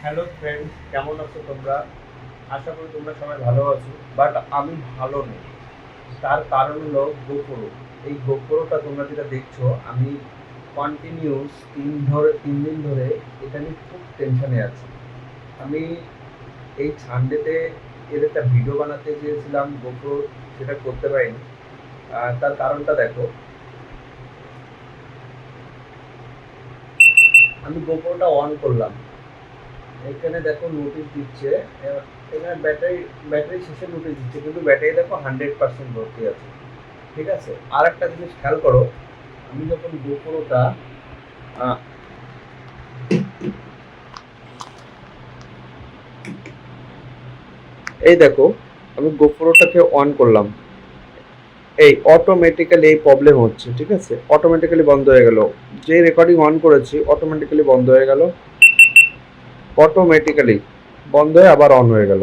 Hello friends, কেমন আছো তোমরা? আশা করি তোমরা সবাই ভালো আছো, বাট আমি ভালো নেই। তার কারণ হলো গোপ্রো। এই গোপ্রোটা তোমরা যেটা দেখছো, আমি কন্টিনিউস 3 দিন ধরে এটা নিয়ে খুব টেনশনে আছি। আমি এই সানডেতে এর একটা ভিডিও বানাতে চেয়েছিলাম গোপ্রো, সেটা করতে পারিনি। তার কারণটা দেখো, আমি গোপ্রোটা অন করলাম, এখানে দেখো নোটিশ দিচ্ছে। এখানে ব্যাটারি শেষে নোটিশ দিচ্ছে, কিন্তু ব্যাটারি দেখো 100% ভর্তি আছে। ঠিক আছে, আর একটা জিনিস খেয়াল করো, আমি যখন গোপ্রোটা এই দেখো, আমি গোপ্রোটাকে অন করলাম, এই অটোমেটিক্যালি এই প্রবলেম হচ্ছে। ঠিক আছে, অটোমেটিক্যালি বন্ধ হয়ে গেল। যে রেকর্ডিং অন করেছি অটোমেটিক্যালি বন্ধ হয়ে গেল, অটোমেটিক্যালি বন্ধ হয়ে আবার অন হয়ে গেল।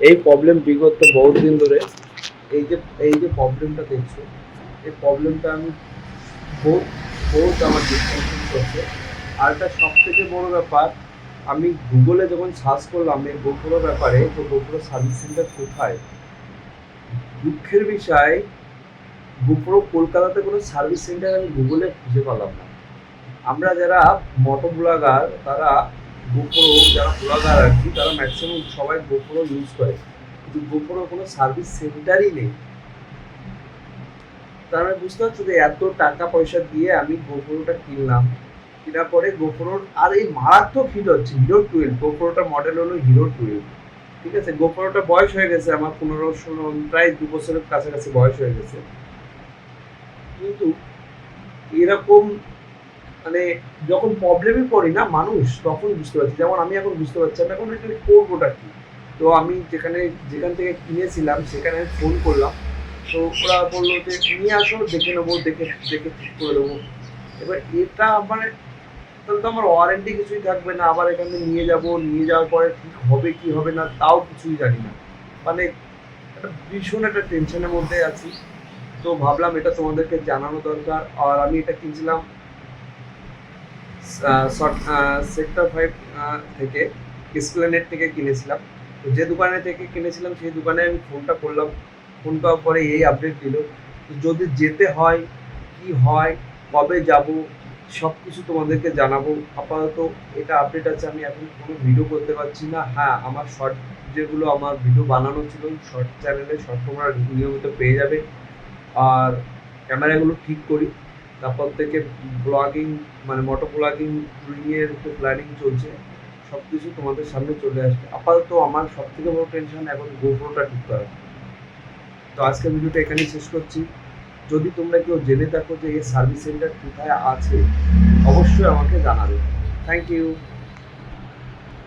এই প্রবলেম বিগত বহুত দিন ধরে, এই যে এই যে প্রবলেমটা দেখছো, এই প্রবলেমটা আমি বহুত বহুত আমার ডিসকানেকশন করছে। আর একটা সব থেকে বড় ব্যাপার, আমি গুগলে যখন সার্চ করলাম এই গোপ্রো ব্যাপারে, তো গোপ্রো সার্ভিস সেন্টার কোথায়, দুঃখের বিষয় গোপ্রো কলকাতাতে কোনো সার্ভিস সেন্টার আমি গুগলে খুঁজে পেলাম না। আমরা যারা মোটো ব্লগার, তারা গোপ্রো, যারা ব্লগার আর কি, তারা ম্যাক্সিমাম সবাই গোপ্রো ইউজ করে, কিন্তু গোপ্রো কোনো সার্ভিস সেন্টারই নেই। তার মানে বুঝতে পারছো যে এত টাকা পয়সা দিয়ে আমি গোপ্রোটা কিনলাম, কেনার পরে গোপ্রোর আর এই মারাত্মক হিট হচ্ছে হিরো 12। গোপ্রোটার মডেল হলো হিরো 12। ঠিক আছে, গোপ্রোটা বয়স হয়ে গেছে আমার 15-16, প্রায় 2 বছরের কাছাকাছি বয়স হয়ে গেছে, কিন্তু এরকম মানে যখন প্রবলেমে পড়ি না মানুষ, তখন বুঝতে পারছি। যেমন আমি এখন বুঝতে পারছি আমি এখন এটা করবোটা কি। তো আমি যেখান থেকে কিনেছিলাম সেখানে ফোন করলাম, তো ওরা বললো যে নিয়ে আসো, দেখে নেবো, দেখে দেখে ঠিক করে দেবো। এবার এটা মানে তাহলে তো আমার ওয়ারেন্টি কিছুই থাকবে না, আবার এখান থেকে নিয়ে যাবো, নিয়ে যাওয়ার পরে ঠিক হবে কি হবে না তাও কিছুই জানি না। মানে একটা ভীষণ একটা টেনশনের মধ্যে আছি। তো ভাবলাম এটা তোমাদেরকে জানানো দরকার। আর আমি এটা কিনছিলাম সেক্টর 5 থেকে, এসপ্ল্যানেড থেকে কিনেছিলাম। তো যে দোকানে থেকে কিনেছিলাম সেই দোকানে আমি ফোনটা করলাম, ফোন করার পরে এই আপডেট দিল। তো যদি যেতে হয়, কি হয়, কবে যাব, সব কিছু তোমাদেরকে জানাবো। আপাতত এটা আপডেট আছে, আমি এখন কোনো ভিডিও করতে পারছি না। হ্যাঁ, আমার শর্ট, যেগুলো আমার ভিডিও বানানো ছিল শর্ট চ্যানেলে, শর্ট তোমরা নিয়মিত পেয়ে যাবে। আর ক্যামেরাগুলো ঠিক করি, তারপর থেকে ব্লগিং, মানে মোটো ব্লগিং এর একটু প্ল্যানিং চলছে, সব কিছু তোমাদের সামনে চলে আসবে। আপাতত আমার সব থেকে বড় টেনশন এখন গোপ্রোটা ঠিক করা। তো আজকের ভিডিওটা এখানেই শেষ করছি। যদি তোমরা কেউ জেনে থাকো যে এই সার্ভিস সেন্টার কোথায় আছে, অবশ্যই আমাকে জানাবে। Thank you.